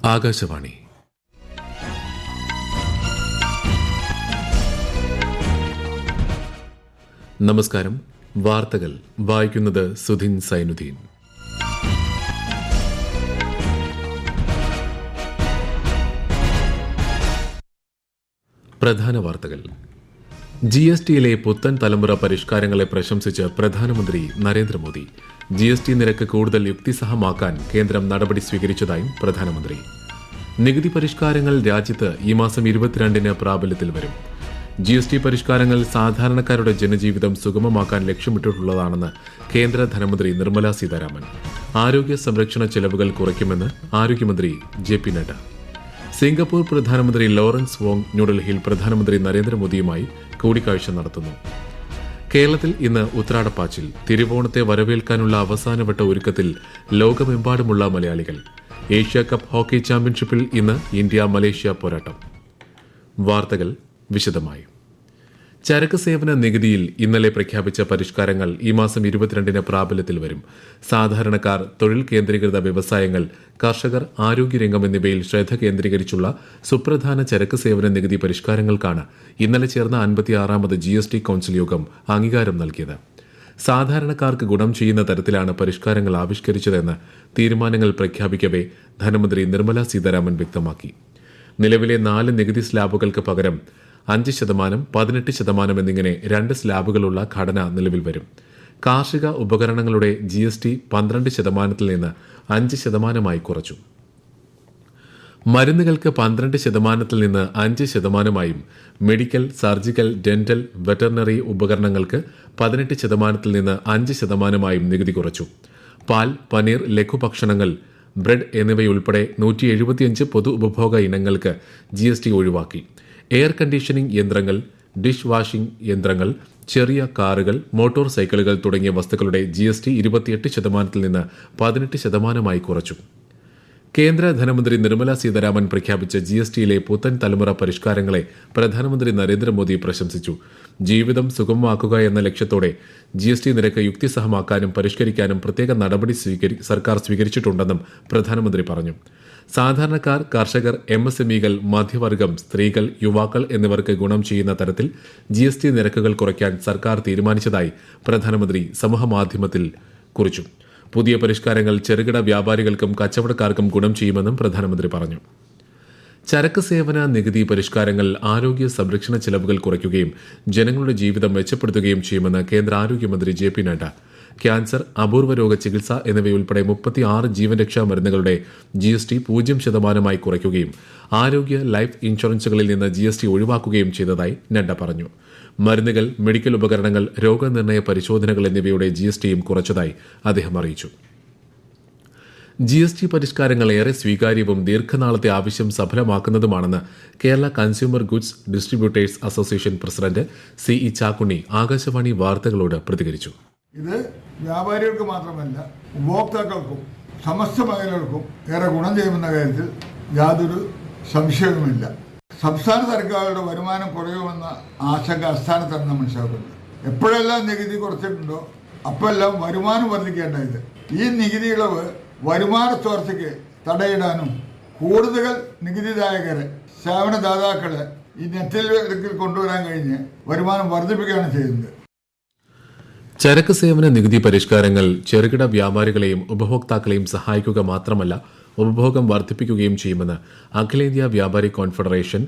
ആകാശവാണി. നമസ്കാരം. വാർത്തകൾ വായിക്കുന്നത് സുധിൻ സൈനുദ്ദീൻ. പ്രധാന വാർത്തകൾ. GSTയിലെ പുത്തൻ തലമുറ പരിഷ്കാരങ്ങളെ പ്രശംസിച്ച് പ്രധാനമന്ത്രി നരേന്ദ്രമോദി. GST നിരക്ക് കൂടുതൽ യുക്തിസഹമാക്കാൻ കേന്ദ്രം നടപടി സ്വീകരിച്ചതായും പ്രധാനമന്ത്രി. നികുതി പരിഷ്കാരങ്ങൾ രാജ്യത്ത് ഈ മാസം 22-ന് പ്രാബല്യത്തിൽ വരും. GST പരിഷ്കാരങ്ങൾ സാധാരണക്കാരുടെ ജനജീവിതം സുഗമമാക്കാൻ ലക്ഷ്യമിട്ടിട്ടുള്ളതാണെന്ന് കേന്ദ്ര ധനമന്ത്രി നിർമ്മല സീതാരാമൻ. ആരോഗ്യ സംരക്ഷണ ചെലവുകൾ കുറയ്ക്കുമെന്ന് ആരോഗ്യമന്ത്രി JP നഡ്ഡ. സിംഗപ്പൂർ പ്രധാനമന്ത്രി ലോറൻസ് വോങ് ന്യൂഡൽഹിയിൽ പ്രധാനമന്ത്രി നരേന്ദ്രമോദിയുമായി കൂടിക്കാഴ്ച നടത്തുന്നു. കേരളത്തിൽ ഇന്ന് ഉത്രാടപ്പാച്ചിൽ. തിരുവോണത്തെ വരവേൽക്കാനുള്ള അവസാനവട്ട ഒരുക്കത്തിൽ ലോകമെമ്പാടുമുള്ള മലയാളികൾ. ഏഷ്യ കപ്പ് ഹോക്കി ചാമ്പ്യൻഷിപ്പിൽ ഇന്ന് ഇന്ത്യ മലേഷ്യ പോരാട്ടം. വാർത്തകൾ വിശദമായി. ചരക്ക് സേവന നികുതിയിൽ ഇന്നലെ പ്രഖ്യാപിച്ച പരിഷ്കാരങ്ങൾ ഈ മാസം 22-ന് പ്രാബല്യത്തിൽ വരും. സാധാരണക്കാർ, തൊഴിൽ കേന്ദ്രീകൃത വ്യവസായങ്ങൾ, കർഷകർ, ആരോഗ്യരംഗം എന്നിവയിൽ ശ്രദ്ധ കേന്ദ്രീകരിച്ചുള്ള സുപ്രധാന ചരക്ക് സേവന നികുതി പരിഷ്കാരങ്ങൾക്കാണ് ഇന്നലെ ചേർന്ന 56ാമത് GST കൌൺസിൽ യോഗം അംഗീകാരം നൽകിയത്. സാധാരണക്കാർക്ക് ഗുണം ചെയ്യുന്ന തരത്തിലാണ് പരിഷ്കാരങ്ങൾ ആവിഷ്കരിച്ചതെന്ന് തീരുമാനങ്ങൾ പ്രഖ്യാപിക്കവേ ധനമന്ത്രി നിർമ്മല സീതാരാമൻ വ്യക്തമാക്കി. നിലവിലെ 4 നികുതി സ്ലാബുകൾക്ക് പകരം 5%, 18% എന്നിങ്ങനെ 2 സ്ലാബുകളുള്ള ഘടന നിലവിൽ വരും. കാർഷിക ഉപകരണങ്ങളുടെ GST 12% നിന്ന് 5% കുറച്ചു. മരുന്നുകൾക്ക് 12% നിന്ന് 5%, മെഡിക്കൽ, സർജിക്കൽ, ഡെന്റൽ, വെറ്ററിനറി ഉപകരണങ്ങൾക്ക് 18% നിന്ന് 5% നികുതി കുറച്ചു. പാൽ, പനീർ, ലഘുഭക്ഷണങ്ങൾ, ബ്രെഡ് എന്നിവയുൾപ്പെടെ 175 പൊതു ഉപഭോഗ ഇനങ്ങൾക്ക് GST ഒഴിവാക്കി. എയർ കണ്ടീഷനിംഗ് യന്ത്രങ്ങൾ, ഡിഷ് വാഷിംഗ് യന്ത്രങ്ങൾ, ചെറിയ കാറുകൾ, മോട്ടോർ സൈക്കിളുകൾ തുടങ്ങിയ വസ്തുക്കളുടെ GST 28% നിന്ന് 18% കുറച്ചു. കേന്ദ്ര ധനമന്ത്രി നിർമ്മല സീതാരാമൻ പ്രഖ്യാപിച്ച GSTയിലെ പുത്തൻ തലമുറ പരിഷ്കാരങ്ങളെ പ്രധാനമന്ത്രി നരേന്ദ്രമോദി പ്രശംസിച്ചു. ജീവിതം സുഗമമാക്കുക എന്ന ലക്ഷ്യത്തോടെ GST നിരക്ക് യുക്തിസഹമാക്കാനും പരിഷ്കരിക്കാനും പ്രത്യേക നടപടി സർക്കാർ സ്വീകരിച്ചിട്ടുണ്ടെന്നും പ്രധാനമന്ത്രി പറഞ്ഞു. സാധാരണക്കാർ, കർഷകർ, MSMEകൾ, മധ്യവർഗം, സ്ത്രീകൾ, യുവാക്കൾ എന്നിവർക്ക് ഗുണം ചെയ്യുന്ന തരത്തിൽ GST നിരക്കുകൾ കുറയ്ക്കാൻ സർക്കാർ തീരുമാനിച്ചതായി പ്രധാനമന്ത്രി സമൂഹമാധ്യമത്തിൽ കുറിച്ചു. പുതിയ പരിഷ്കാരങ്ങൾ ചെറുകിട വ്യാപാരികൾക്കും കച്ചവടക്കാർക്കും ഗുണം ചെയ്യുമെന്നും പ്രധാനമന്ത്രി പറഞ്ഞു. ചരക്ക് സേവന നികുതി പരിഷ്കാരങ്ങൾ ആരോഗ്യ സംരക്ഷണ ചെലവുകൾ കുറയ്ക്കുകയും ജനങ്ങളുടെ ജീവിതം മെച്ചപ്പെടുത്തുകയും ചെയ്യുമെന്ന് കേന്ദ്ര ആരോഗ്യമന്ത്രി JP നഡ്ഡ. ക്യാൻസർ, അപൂർവ രോഗ ചികിത്സ എന്നിവയുൾപ്പെടെ 36 ജീവൻരക്ഷാ മരുന്നുകളുടെ GST 0% കുറയ്ക്കുകയും ആരോഗ്യ ലൈഫ് ഇൻഷുറൻസുകളിൽ നിന്ന് GST ഒഴിവാക്കുകയും ചെയ്തതായി നഡ്ഡ പറഞ്ഞു. മരുന്നുകൾ, മെഡിക്കൽ ഉപകരണങ്ങൾ, രോഗനിർണയ പരിശോധനകൾ എന്നിവയുടെ GSTയും കുറച്ചതായി അദ്ദേഹം അറിയിച്ചു. GST പരിഷ്കാരങ്ങൾ ഏറെ സ്വീകാര്യവും ദീർഘനാളത്തെ ആവശ്യം സഫലമാക്കുന്നതുമാണെന്ന് Kerala consumer goods distributors association president CE Chakkunni Akashvani വാർത്തകളോട് പ്രതികരിച്ചു. ഇത് വ്യാപാരികൾക്ക് മാത്രമല്ല, ഉപഭോക്താക്കൾക്കും സമസ്ത മേഖലകൾക്കും ഏറെ ഗുണം ചെയ്യുമെന്ന കാര്യത്തിൽ യാതൊരു സംശയവുമില്ല. സംസ്ഥാന സർക്കാരുകളുടെ വരുമാനം കുറയുമെന്ന ആശങ്ക അസ്ഥാനത്താണ് നാം മനസ്സിലാക്കുന്നത്. എപ്പോഴെല്ലാം നികുതി കുറച്ചിട്ടുണ്ടോ അപ്പോഴെല്ലാം വരുമാനം വർദ്ധിക്കേണ്ടത്. ഈ നികുതി ഇളവ് വരുമാന ചോർച്ചയ്ക്ക് തടയിടാനും കൂടുതൽ നികുതിദായകരെ, സേവനദാതാക്കളെ ഈ നെറ്റിൽ കൊണ്ടുവരാൻ കഴിഞ്ഞ് വരുമാനം വർദ്ധിപ്പിക്കുകയാണ് ചെയ്യുന്നത്. ചരക്ക് സേവന നികുതി പരിഷ്കാരങ്ങൾ ചെറുകിട വ്യാപാരികളെയും ഉപഭോക്താക്കളെയും സഹായിക്കുക മാത്രമല്ല, ഉപഭോഗം വർദ്ധിപ്പിക്കുകയും ചെയ്യുമെന്ന് അഖിലേന്ത്യാ വ്യാപാരി കോൺഫെഡറേഷൻ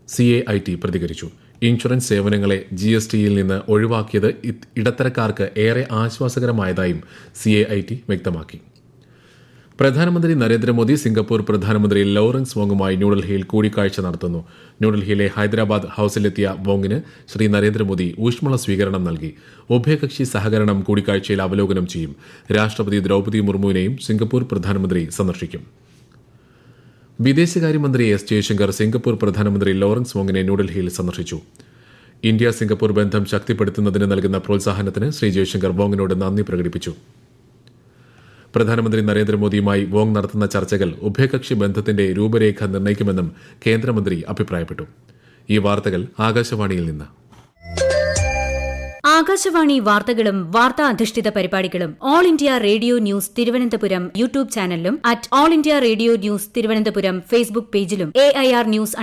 CAIT പ്രതികരിച്ചു. ഇൻഷുറൻസ് സേവനങ്ങളെ GSTയിൽ നിന്ന് ഒഴിവാക്കിയത് ഇടത്തരക്കാർക്ക് ഏറെ ആശ്വാസകരമായതായും CAIT വ്യക്തമാക്കി. പ്രധാനമന്ത്രി നരേന്ദ്രമോദി സിംഗപ്പൂർ പ്രധാനമന്ത്രി ലോറൻസ് വോങ്ങുമായി ന്യൂഡൽഹിയിൽ കൂടിക്കാഴ്ച നടത്തുന്നു. ന്യൂഡൽഹിയിലെ ഹൈദരാബാദ് ഹൌസിലെത്തിയ വോങ്ങിന് ശ്രീ നരേന്ദ്രമോദി ഊഷ്മള സ്വീകരണം നൽകി. ഉഭയകക്ഷി സഹകരണം കൂടിക്കാഴ്ചയിൽ അവലോകനം ചെയ്യും. രാഷ്ട്രപതി ദ്രൌപദി മുർമുവിനെയും സിംഗപ്പൂർ പ്രധാനമന്ത്രി സന്ദർശിക്കും. വിദേശകാര്യമന്ത്രി S ജയശങ്കർ സിംഗപ്പൂർ പ്രധാനമന്ത്രി ലോറൻസ് വോങ്ങിനെ ന്യൂഡൽഹിയിൽ സന്ദർശിച്ചു. ഇന്ത്യ സിംഗപ്പൂർ ബന്ധം ശക്തിപ്പെടുത്തുന്നതിന് നൽകുന്ന പ്രോത്സാഹനത്തിന് ശ്രീ ജയശങ്കർ വോങ്ങിനോട് നന്ദി പ്രകടിപ്പിച്ചു. പ്രധാനമന്ത്രി നരേന്ദ്രമോദിയുമായി വോങ് നടത്തുന്ന ചർച്ചകൾ ഉഭയകക്ഷി ബന്ധത്തിന്റെ രൂപരേഖ നിർണ്ണയിക്കുമെന്നും കേന്ദ്രമന്ത്രി അഭിപ്രായപ്പെട്ടു. ഈ വാർത്തകൾ ആകാശവാണിയിൽ നിന്ന്. ആകാശവാണി വാർത്തകളും വാർത്താ അധിഷ്ഠിത പരിപാടികളും all India radio news Thiruvananthapuram YouTube ചാനലിലും all India radio news Thiruvananthapuram Facebook പേജിലും AIR ന്യൂസ്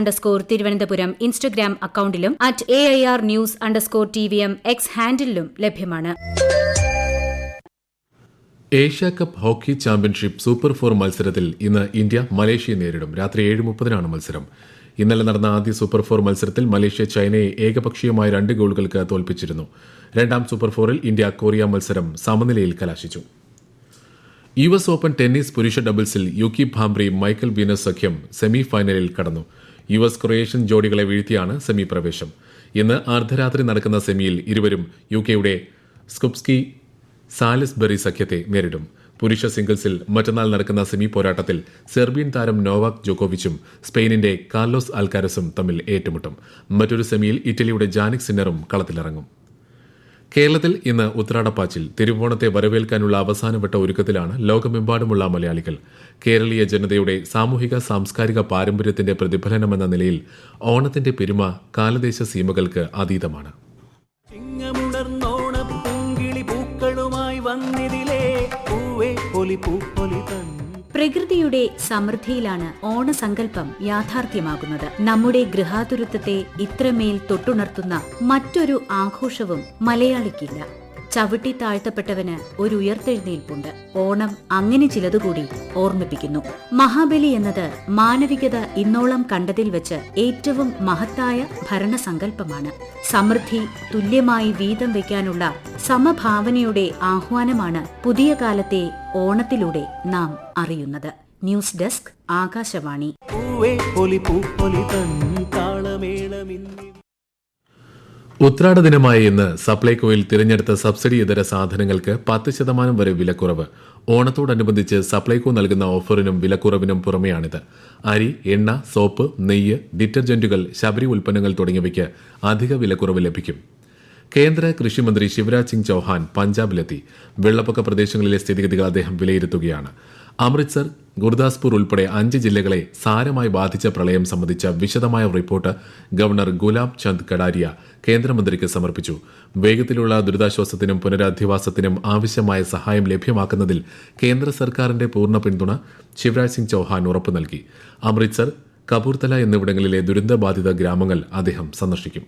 _തിരുവനന്തപുരം ഇൻസ്റ്റഗ്രാം അക്കൌണ്ടിലും AIR ന്യൂസ് _TVM X ഹാൻഡിലും ലഭ്യമാണ്. Asia cup hockey championship super 4 മത്സരത്തിൽ ഇന്ന് ഇന്ത്യ മലേഷ്യയെ നേരിടും. രാത്രി 7:30 മത്സരം. ഇന്നലെ നടന്ന ആദ്യ സൂപ്പർ 4 മത്സരത്തിൽ മലേഷ്യ ചൈനയെ ഏകപക്ഷീയമായ 2 ഗോളുകൾക്ക് തോൽപ്പിച്ചിരുന്നു. രണ്ടാം സൂപ്പർ 4-ൽ ഇന്ത്യ കൊറിയ മത്സരം സമനിലയിൽ കലാശിച്ചു. US ഓപ്പൺ ടെന്നീസ് പുരുഷ ഡബിൾസിൽ യുക്കി ഭാംബ്രി മൈക്കൽ വീനസ് സഖ്യം സെമി ഫൈനലിൽ കടന്നു. US ക്രൊയേഷ്യൻ ജോഡികളെ വീഴ്ത്തിയാണ് സെമി പ്രവേശം. ഇന്ന് അർദ്ധരാത്രി നടക്കുന്ന സെമിയിൽ ഇരുവരും യുകെയുടെ സ്കുപ്സ്കി സാലിസ്ബറി സഖ്യത്തെ നേരിടും. പുരുഷ സിംഗിൾസിൽ മറ്റന്നാൾ നടക്കുന്ന സെമി പോരാട്ടത്തിൽ സെർബിയൻ താരം നോവാക് ജോക്കോവിച്ചും സ്പെയിനിന്റെ കാർലോസ് അൽക്കാരസും തമ്മിൽ ഏറ്റുമുട്ടും. മറ്റൊരു സെമിയിൽ ഇറ്റലിയുടെ ജാനിക് സിന്നറും കളത്തിലിറങ്ങും. കേരളത്തിൽ ഇന്ന് ഉത്രാടപ്പാച്ചിൽ. തിരുവോണത്തെ വരവേൽക്കാനുള്ള അവസാനവട്ട ഒരുക്കത്തിലാണ് ലോകമെമ്പാടുമുള്ള മലയാളികൾ. കേരളീയ ജനതയുടെ സാമൂഹിക സാംസ്കാരിക പാരമ്പര്യത്തിന്റെ പ്രതിഫലനമെന്ന നിലയിൽ ഓണത്തിന്റെ പെരുമ കാലദേശ സീമകൾക്ക് അതീതമാണ്. പ്രകൃതിയുടെ സമൃദ്ധിയിലാണ് ഓണസങ്കല്പം യാഥാർത്ഥ്യമാകുന്നത്. നമ്മുടെ ഗൃഹാതുരത്വത്തെ ഇത്രമേൽ തൊട്ടുണർത്തുന്ന മറ്റൊരു ആഘോഷവും മലയാളിക്കില്ല. ചവിട്ടി താഴ്ത്തപ്പെട്ടവന് ഒരു ഉയർത്തെഴുന്നേൽപ്പുണ്ട്. ഓണം അങ്ങനെ ചിലതുകൂടി ഓർമ്മിപ്പിക്കുന്നു. മഹാബലി എന്നത് മാനവികത ഇന്നോളം കണ്ടതിൽ വെച്ച് ഏറ്റവും മഹത്തായ ഭരണസങ്കല്പമാണ്. സമൃദ്ധി തുല്യമായി വീതം വയ്ക്കാനുള്ള സമഭാവനയുടെ ആഹ്വാനമാണ് പുതിയ കാലത്തെ ഓണത്തിലൂടെ നാം അറിയുന്നത്. News desk, Akashvani. ഉത്രാട ദിനമായ ഇന്ന് സപ്ലൈകോയിൽ തിരഞ്ഞെടുത്ത സബ്സിഡി ഇതര സാധനങ്ങൾക്ക് 10% വരെ വിലക്കുറവ്. ഓണത്തോടനുബന്ധിച്ച് സപ്ലൈകോ നൽകുന്ന ഓഫറിനും വിലക്കുറവിനും പുറമെയാണിത്. അരി, എണ്ണ, സോപ്പ്, നെയ്യ്, ഡിറ്റർജന്റുകൾ, ശബരി ഉൽപ്പന്നങ്ങൾ തുടങ്ങിയവയ്ക്ക് അധിക വിലക്കുറവ് ലഭിക്കും. കേന്ദ്ര കൃഷിമന്ത്രി ശിവരാജ് സിംഗ് ചൌഹാൻ പഞ്ചാബിലെത്തി. വെള്ളപ്പൊക്ക പ്രദേശങ്ങളിലെ സ്ഥിതിഗതികൾ അദ്ദേഹം വിലയിരുത്തുകയാണ്. അമൃത്സർ, ഗുർദാസ്പൂർ ഉൾപ്പെടെ 5 ജില്ലകളെ സാരമായി ബാധിച്ച പ്രളയം സംബന്ധിച്ച വിശദമായ റിപ്പോർട്ട് ഗവർണർ ഗുലാബ് ചന്ദ് കടാരിയ കേന്ദ്രമന്ത്രിക്ക് സമർപ്പിച്ചു. വേഗത്തിലുള്ള ദുരിതാശ്വാസത്തിനും പുനരധിവാസത്തിനും ആവശ്യമായ സഹായം ലഭ്യമാക്കുന്നതിൽ കേന്ദ്ര സർക്കാരിന്റെ പൂർണ്ണ പിന്തുണ ശിവരാജ് സിംഗ് ചൌഹാൻ ഉറപ്പു നൽകി. അമൃത്സർ, കപൂർത്തല എന്നിവിടങ്ങളിലെ ദുരന്തബാധിത ഗ്രാമങ്ങൾ അദ്ദേഹം സന്ദർശിക്കും.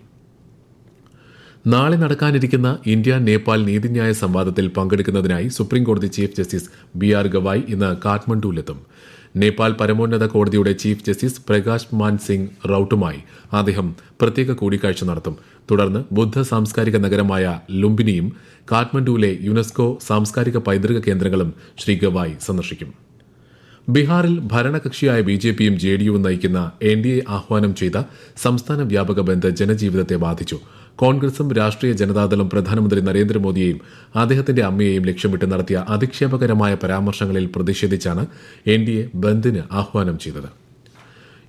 നാളെ നടക്കാനിരിക്കുന്ന ഇന്ത്യ നേപ്പാൾ നീതിന്യായ സംവാദത്തിൽ പങ്കെടുക്കുന്നതിനായി സുപ്രീംകോടതി ചീഫ് ജസ്റ്റിസ് BR ഗവായ് ഇന്ന് കാഠ്മണ്ഡുവിലെത്തും. നേപ്പാൾ പരമോന്നത കോടതിയുടെ ചീഫ് ജസ്റ്റിസ് പ്രകാശ് മാൻ സിംഗ് റൌട്ടുമായി അദ്ദേഹം പ്രത്യേക കൂടിക്കാഴ്ച നടത്തും. തുടർന്ന് ബുദ്ധ സാംസ്കാരിക നഗരമായ ലുംബിനിയും കാഠ്മണ്ഡുവിലെ യുനെസ്കോ സാംസ്കാരിക പൈതൃക കേന്ദ്രങ്ങളും ശ്രീ ഗവായ് സന്ദർശിക്കും. ബീഹാറിൽ ഭരണകക്ഷിയായ BJPയും JDUവും നയിക്കുന്ന NDA ആഹ്വാനം ചെയ്ത സംസ്ഥാന വ്യാപക ബന്ദ് ജനജീവിതത്തെ ബാധിച്ചു. കോൺഗ്രസും രാഷ്ട്രീയ ജനതാദളും പ്രധാനമന്ത്രി നരേന്ദ്രമോദിയെയും അദ്ദേഹത്തിന്റെ അമ്മയെയും ലക്ഷ്യമിട്ട് നടത്തിയ അധിക്ഷേപകരമായ പരാമർശങ്ങളിൽ പ്രതിഷേധിച്ചാണ് NDA ബന്ദിന് ആഹ്വാനം ചെയ്തത്.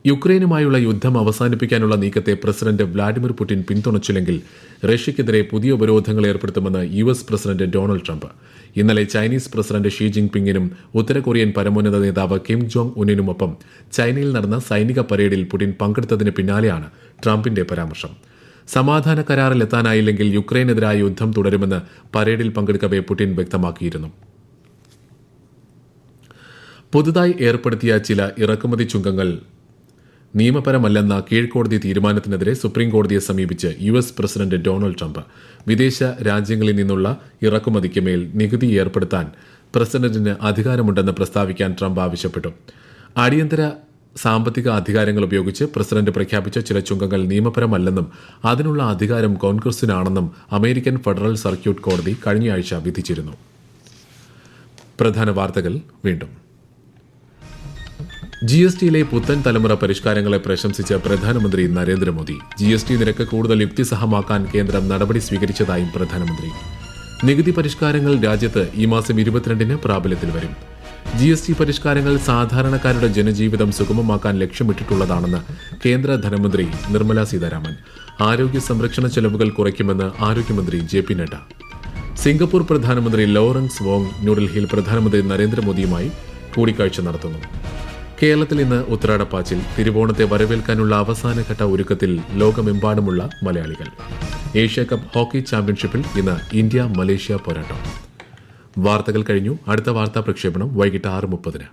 യുക്രൈനുമായുള്ള യുദ്ധം അവസാനിപ്പിക്കാനുള്ള നീക്കത്തെ പ്രസിഡന്റ് വ്ളാഡിമിർ പുടിൻ പിന്തുണച്ചില്ലെങ്കിൽ റഷ്യയ്ക്കെതിരെ പുതിയ ഉപരോധങ്ങൾ ഏർപ്പെടുത്തുമെന്ന് US പ്രസിഡന്റ് ഡൊണാൾഡ് ട്രംപ്. ഇന്നലെ ചൈനീസ് പ്രസിഡന്റ് ഷീ ജിൻപിങ്ങിനും ഉത്തര കൊറിയൻ പരമോന്നത നേതാവ് കിം ജോങ് ഉന്നിനുമൊപ്പം ചൈനയിൽ നടന്ന സൈനിക പരേഡിൽ പുടിൻ പങ്കെടുത്തതിന് പിന്നാലെയാണ് ട്രംപിന്റെ പരാമർശം. സമാധാന കരാറിൽ എത്താനായില്ലെങ്കിൽ യുക്രൈനെതിരായ യുദ്ധം തുടരുമെന്ന് പരേഡിൽ പങ്കെടുക്കവെ പുടിൻ വ്യക്തമാക്കിയിരുന്നു. പുതുതായി ഏർപ്പെടുത്തിയ ചില ഇറക്കുമതി ചുങ്കങ്ങൾ നിയമപരമല്ലെന്ന കീഴ്ക്കോടതി തീരുമാനത്തിനെതിരെ സുപ്രീംകോടതിയെ സമീപിച്ച് US പ്രസിഡന്റ് ഡൊണാൾഡ് ട്രംപ്. വിദേശ രാജ്യങ്ങളിൽ നിന്നുള്ള ഇറക്കുമതിക്ക് മേൽ നികുതി ഏർപ്പെടുത്താൻ പ്രസിഡന്റിന് അധികാരമുണ്ടെന്ന് പ്രസ്താവിക്കാൻ ട്രംപ് ആവശ്യപ്പെട്ടു. അടിയന്തര സാമ്പത്തിക അധികാരങ്ങൾ ഉപയോഗിച്ച് പ്രസിഡന്റ് പ്രഖ്യാപിച്ച ചില ചുങ്കങ്ങൾ നിയമപരമല്ലെന്നും അതിനുള്ള അധികാരം കോൺഗ്രസിനാണെന്നും അമേരിക്കൻ ഫെഡറൽ സർക്യൂട്ട് കോടതി കഴിഞ്ഞയാഴ്ച വിധിച്ചിരുന്നു. പ്രധാന വാർത്തകൾ വീണ്ടും. GSTയിലെ പുത്തൻ തലമുറ പരിഷ്കാരങ്ങളെ പ്രശംസിച്ച പ്രധാനമന്ത്രി നരേന്ദ്രമോദി. GST നിരക്ക് കൂടുതൽ യുക്തിസഹമാക്കാൻ കേന്ദ്രം നടപടി സ്വീകരിച്ചതായും പ്രധാനമന്ത്രി. നികുതി പരിഷ്കാരങ്ങൾ രാജ്യത്ത് ഈ മാസം 22-ന് പ്രാബല്യത്തിൽ വരും. GST പരിഷ്കാരങ്ങൾ സാധാരണക്കാരുടെ ജനജീവിതം സുഗമമാക്കാൻ ലക്ഷ്യമിട്ടിട്ടുള്ളതാണെന്ന് കേന്ദ്ര ധനമന്ത്രി നിർമ്മല സീതാരാമൻ. ആരോഗ്യ സംരക്ഷണ ചെലവുകൾ കുറയ്ക്കുമെന്ന് ആരോഗ്യമന്ത്രി JP നഡ്ഡ. സിംഗപ്പൂർ പ്രധാനമന്ത്രി ലോറൻസ് വോങ് ന്യൂഡൽഹിയിൽ പ്രധാനമന്ത്രി നരേന്ദ്രമോദിയുമായി കൂടിക്കാഴ്ച നടത്തുന്നു. കേരളത്തിൽ ഇന്ന് ഉത്രാടപ്പാച്ചിൽ. തിരുവോണത്തെ വരവേൽക്കാനുള്ള അവസാനഘട്ട ഒരുക്കത്തിൽ ലോകമെമ്പാടുമുള്ള മലയാളികൾ. ഏഷ്യാകപ്പ് ഹോക്കി ചാമ്പ്യൻഷിപ്പിൽ ഇന്ന് ഇന്ത്യ മലേഷ്യ പോരാട്ടം. വാർത്തകൾ കഴിഞ്ഞു. അടുത്ത വാർത്താ പ്രക്ഷേപണം വൈകിട്ട് 6:30.